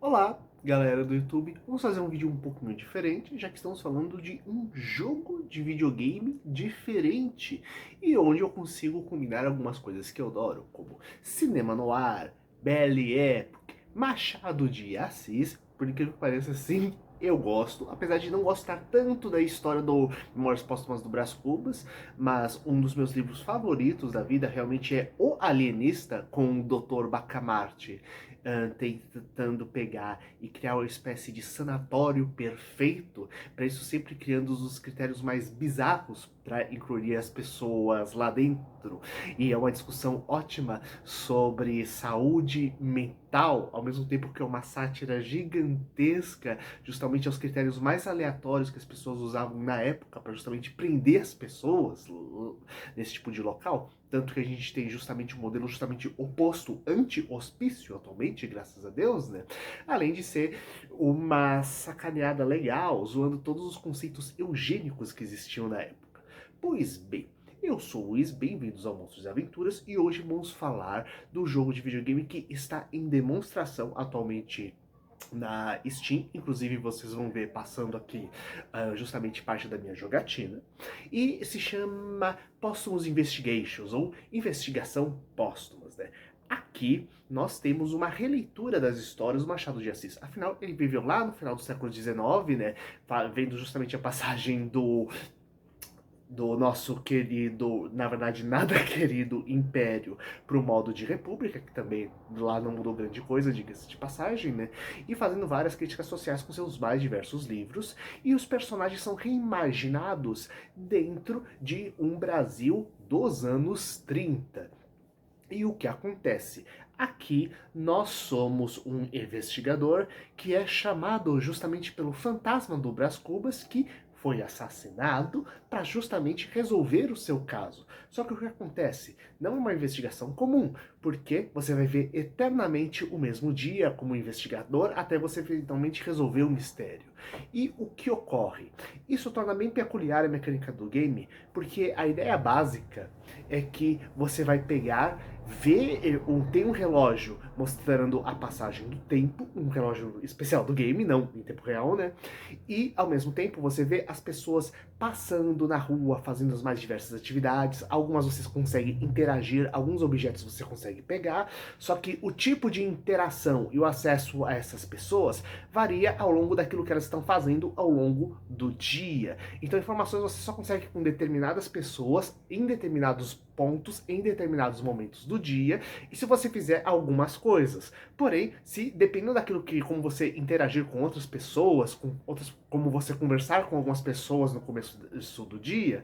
Olá, galera do YouTube. Vamos fazer um vídeo um pouquinho diferente, já que estamos falando de um jogo de videogame diferente e onde eu consigo combinar algumas coisas que eu adoro, como cinema noir, Belle Époque, Machado de Assis. Por incrível que pareça, sim, eu gosto, apesar de não gostar tanto da história do Memórias Póstumas do Brás Cubas, mas um dos meus livros favoritos da vida realmente é O Alienista, com o Dr. Bacamarte, tentando pegar e criar uma espécie de sanatório perfeito, para isso sempre criando os critérios mais bizarros para incluir as pessoas lá dentro. E é uma discussão ótima sobre saúde mental, ao mesmo tempo que é uma sátira gigantesca, justamente aos critérios mais aleatórios que as pessoas usavam na época para justamente prender as pessoas nesse tipo de local. Tanto que a gente tem justamente um modelo justamente oposto, anti-hospício atualmente, graças a Deus, né? Além de ser uma sacaneada legal, zoando todos os conceitos eugênicos que existiam na época. Pois bem, eu sou o Luiz, bem-vindos ao Monstros e Aventuras, e hoje vamos falar do jogo de videogame que está em demonstração atualmente na Steam, inclusive vocês vão ver passando aqui justamente parte da minha jogatina, e se chama Posthumous Investigations, ou Investigação Póstumas, né? Aqui nós temos uma releitura das histórias do Machado de Assis. Afinal, ele viveu lá no final do século XIX, né? Vendo justamente a passagem do nosso querido, na verdade nada querido Império para o modo de República, que também lá não mudou grande coisa, diga-se de passagem, né? E fazendo várias críticas sociais com seus mais diversos livros, e os personagens são reimaginados dentro de um Brasil dos anos 30. E o que acontece? Aqui nós somos um investigador que é chamado justamente pelo fantasma do Brás Cubas, que foi assassinado para justamente resolver o seu caso. Só que o que acontece? Não é uma investigação comum, porque você vai ver eternamente o mesmo dia como investigador até você eventualmente resolver o mistério. E o que ocorre? Isso torna bem peculiar a mecânica do game, porque a ideia básica é que você vai pegar, ver, tem um relógio mostrando a passagem do tempo, um relógio especial do game, não em tempo real, né? E ao mesmo tempo você vê as pessoas passando na rua, fazendo as mais diversas atividades. Algumas você consegue interagir, alguns objetos você consegue pegar, só que o tipo de interação e o acesso a essas pessoas varia ao longo daquilo que elas estão fazendo ao longo do dia. Então informações você só consegue com determinadas pessoas, em determinados pontos, em determinados momentos do dia, e se você fizer algumas coisas. Porém, se dependendo daquilo que, como você interagir com outras pessoas, como você conversar com algumas pessoas no começo do dia,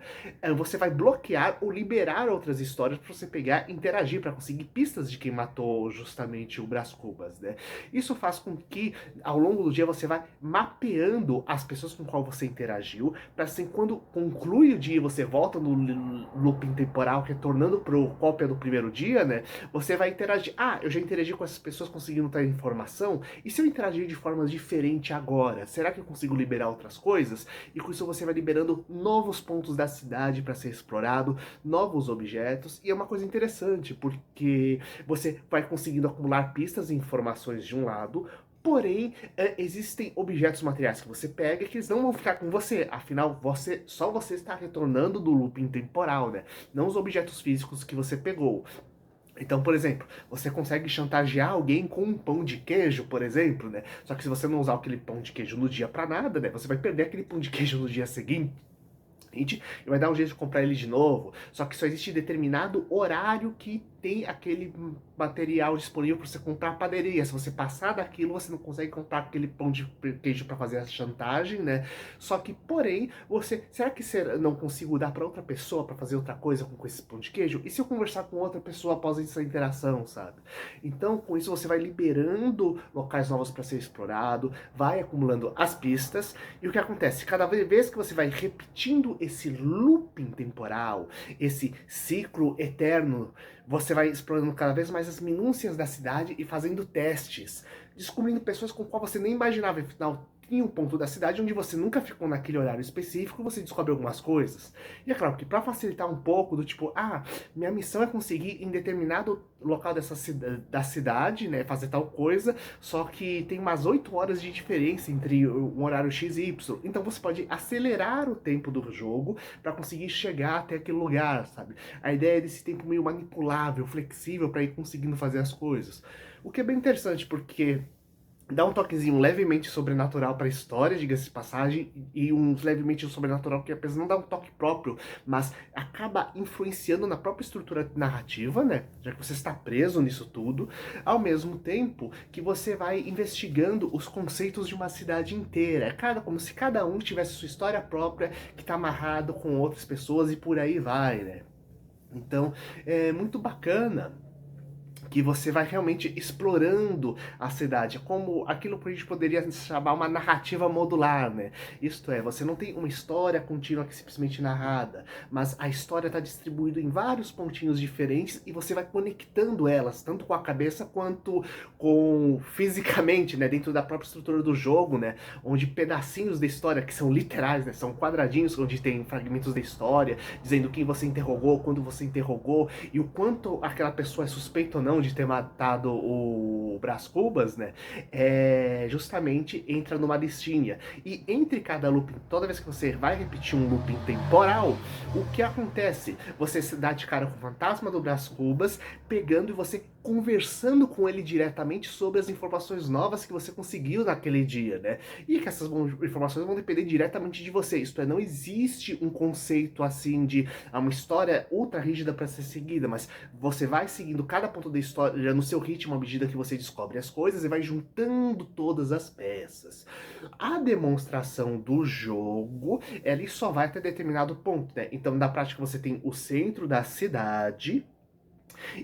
você vai bloquear ou liberar outras histórias para você pegar e interagir, para conseguir pistas de quem matou justamente o Brás Cubas, né? Isso faz com que ao longo do dia você vai mapeando as pessoas com qual você interagiu, para assim, quando conclui o dia, você volta no looping temporal, retornando pro cópia do primeiro dia, né? Você vai interagir. Ah, eu já interagi com essas pessoas conseguindo ter informação, e se eu interagir de forma diferente agora? Será que eu consigo liberar outras coisas? E com isso você vai liberando novos pontos da cidade para ser explorado, novos objetos, e é uma coisa interessante, porque você vai conseguindo acumular pistas e informações de um lado. Porém, existem objetos materiais que você pega que eles não vão ficar com você. Afinal, só você está retornando do looping temporal, né? Não os objetos físicos que você pegou. Então, por exemplo, você consegue chantagear alguém com um pão de queijo, por exemplo, né? Só que se você não usar aquele pão de queijo no dia para nada, né? Você vai perder aquele pão de queijo no dia seguinte e vai dar um jeito de comprar ele de novo. Só que só existe determinado horário que tem aquele material disponível para você comprar a padaria. Se você passar daquilo, você não consegue comprar aquele pão de queijo para fazer a chantagem, né? Só que, porém, será que não consigo dar para outra pessoa para fazer outra coisa com esse pão de queijo? E se eu conversar com outra pessoa após essa interação, sabe? Então, com isso você vai liberando locais novos para ser explorado, vai acumulando as pistas, e o que acontece? Cada vez que você vai repetindo esse looping temporal, esse ciclo eterno, você vai explorando cada vez mais as minúcias da cidade e fazendo testes, descobrindo pessoas com qual você nem imaginava, afinal, em um ponto da cidade onde você nunca ficou naquele horário específico, você descobre algumas coisas. E é claro que para facilitar um pouco do tipo, minha missão é conseguir em determinado local da cidade, né, fazer tal coisa, só que tem umas 8 horas de diferença entre um horário X e Y. Então você pode acelerar o tempo do jogo para conseguir chegar até aquele lugar, sabe? A ideia é desse tempo meio manipulável, flexível para ir conseguindo fazer as coisas. O que é bem interessante porque dá um toquezinho levemente sobrenatural para a história, diga-se de passagem, e um levemente sobrenatural que apenas não dá um toque próprio, mas acaba influenciando na própria estrutura narrativa, né? Já que você está preso nisso tudo, ao mesmo tempo que você vai investigando os conceitos de uma cidade inteira. Como se cada um tivesse sua história própria, que está amarrado com outras pessoas e por aí vai, né? Então, é muito bacana que você vai realmente explorando a cidade, como aquilo que a gente poderia chamar uma narrativa modular, né? Isto é, você não tem uma história contínua que é simplesmente narrada, mas a história está distribuída em vários pontinhos diferentes e você vai conectando elas, tanto com a cabeça quanto com fisicamente, né? Dentro da própria estrutura do jogo, né? Onde pedacinhos da história, que são literais, né? São quadradinhos onde tem fragmentos da história, dizendo quem você interrogou, quando você interrogou, e o quanto aquela pessoa é suspeita ou não de ter matado o Brás Cubas, né? Justamente entra numa listinha. E entre cada looping, toda vez que você vai repetir um looping temporal, o que acontece? Você se dá de cara com o fantasma do Brás Cubas, pegando e você conversando com ele diretamente sobre as informações novas que você conseguiu naquele dia, né? E que essas informações vão depender diretamente de você. Isto é, não existe um conceito assim de uma história ultra rígida para ser seguida, mas você vai seguindo cada ponto da história no seu ritmo à medida que você descobre as coisas e vai juntando todas as peças. A demonstração do jogo, ela só vai até determinado ponto, né? Então, na prática, você tem o centro da cidade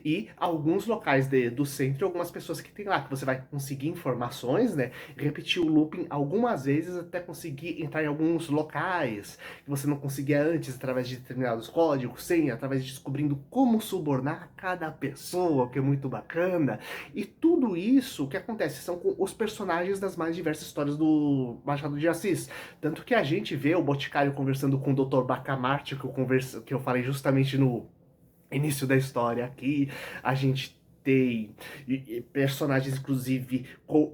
e alguns locais do centro, algumas pessoas que tem lá, que você vai conseguir informações, né? Repetir o looping algumas vezes até conseguir entrar em alguns locais que você não conseguia antes, através de determinados códigos, senha, através de descobrindo como subornar cada pessoa, o que é muito bacana. E tudo isso, o que acontece, são com os personagens das mais diversas histórias do Machado de Assis. Tanto que a gente vê o Boticário conversando com o Dr. Bacamarte, que eu falei justamente no início da história aqui, a gente tem personagens, inclusive,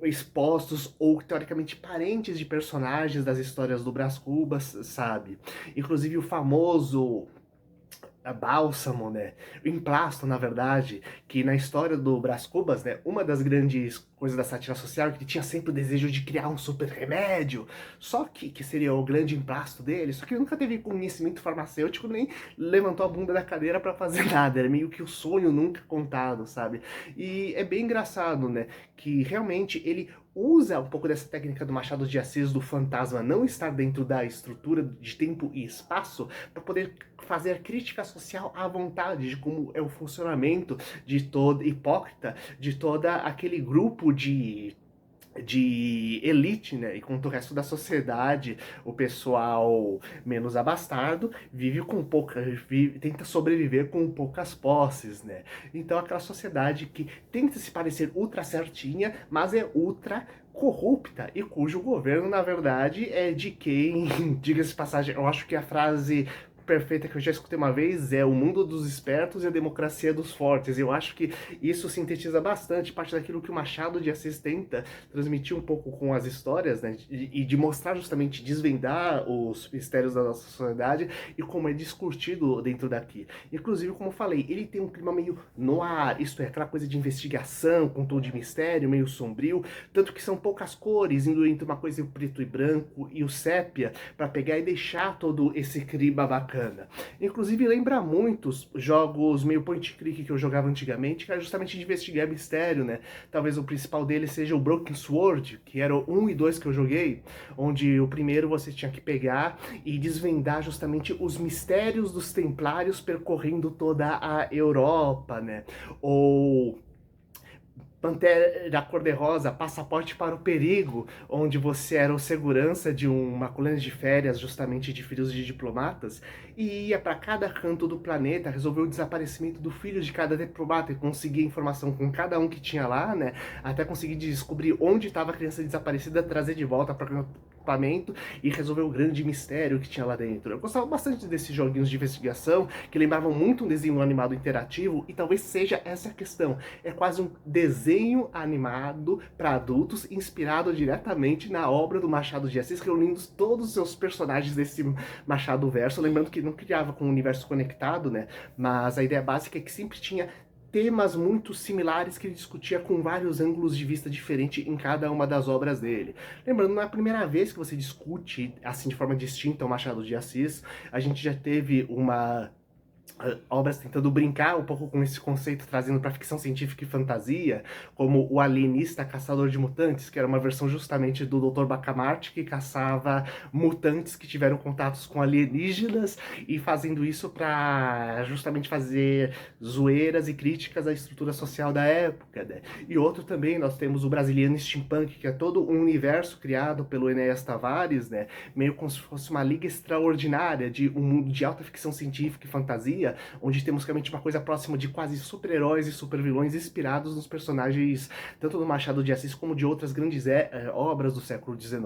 expostos ou teoricamente parentes de personagens das histórias do Brás Cubas, sabe? Inclusive o famoso bálsamo, né? O emplasto, na verdade, que na história do Brás Cubas, né? Uma das grandes coisas da sátira social é que ele tinha sempre o desejo de criar um super remédio, só que seria o grande emplasto dele, só que ele nunca teve conhecimento farmacêutico, nem levantou a bunda da cadeira para fazer nada, era meio que o sonho nunca contado, sabe? E é bem engraçado, né? Que realmente ele usa um pouco dessa técnica do Machado de Assis do fantasma não estar dentro da estrutura de tempo e espaço para poder fazer crítica social à vontade de como é o funcionamento de todo hipócrita, de toda aquele grupo de elite, né? Enquanto o resto da sociedade, o pessoal menos abastado, tenta sobreviver com poucas posses, né? Então aquela sociedade que tenta se parecer ultra certinha, mas é ultra corrupta e cujo governo, na verdade, é de quem, diga-se de passagem, eu acho que a frase perfeita que eu já escutei uma vez é o mundo dos espertos e a democracia dos fortes. Eu acho que isso sintetiza bastante parte daquilo que o Machado de Assis tenta transmitir um pouco com as histórias, né? E de mostrar justamente, desvendar os mistérios da nossa sociedade e como é discutido dentro daqui. Inclusive, como eu falei, ele tem um clima meio noir, isto é, aquela coisa de investigação, com tom de mistério, meio sombrio, tanto que são poucas cores, indo entre uma coisa preto e branco e o sépia, para pegar e deixar todo esse clima bacana. Inclusive lembra muitos jogos meio point click que eu jogava antigamente, que era justamente de investigar mistério, né? Talvez o principal deles seja o Broken Sword, que era o 1 e 2 que eu joguei, onde o primeiro você tinha que pegar e desvendar justamente os mistérios dos Templários percorrendo toda a Europa, né? Ou Pantera Cor-de-Rosa, Passaporte para o Perigo, onde você era o segurança de uma colônia de férias, justamente de filhos de diplomatas, e ia para cada canto do planeta resolver o desaparecimento do filho de cada diplomata e conseguir informação com cada um que tinha lá, né? Até conseguir descobrir onde estava a criança desaparecida, trazer de volta para o acampamento e resolver o grande mistério que tinha lá dentro. Eu gostava bastante desses joguinhos de investigação que lembravam muito um desenho animado interativo, e talvez seja essa a questão. É quase um desenho animado para adultos, inspirado diretamente na obra do Machado de Assis, reunindo todos os seus personagens desse Machado Verso. Lembrando que não criava com um universo conectado, né? Mas a ideia básica é que sempre tinha temas muito similares que ele discutia com vários ângulos de vista diferentes em cada uma das obras dele. Lembrando, não é a primeira vez que você discute assim de forma distinta o Machado de Assis. A gente já teve obras tentando brincar um pouco com esse conceito, trazendo para ficção científica e fantasia, como o Alienista Caçador de Mutantes, que era uma versão justamente do Dr. Bacamarte, que caçava mutantes que tiveram contatos com alienígenas, e fazendo isso para justamente fazer zoeiras e críticas à estrutura social da época, né? E outro também, nós temos o Brasiliano Steampunk, que é todo um universo criado pelo Enéas Tavares, né? Meio como se fosse uma liga extraordinária de um mundo de alta ficção científica e fantasia, onde temos realmente uma coisa próxima de quase super-heróis e super-vilões inspirados nos personagens tanto do Machado de Assis como de outras grandes obras do século XIX.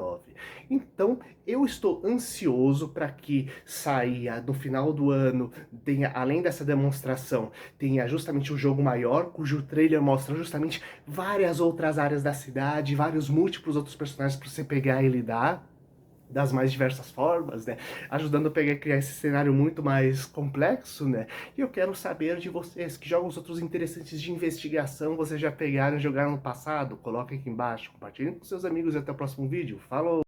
Então, eu estou ansioso para que saia no final do ano, tenha, além dessa demonstração, tenha justamente um jogo maior, cujo trailer mostra justamente várias outras áreas da cidade, vários múltiplos outros personagens para você pegar e lidar das mais diversas formas, né? Ajudando a criar esse cenário muito mais complexo, né? E eu quero saber de vocês, que jogos outros interessantes de investigação vocês já pegaram e jogaram no passado? Coloquem aqui embaixo, compartilhem com seus amigos e até o próximo vídeo. Falou!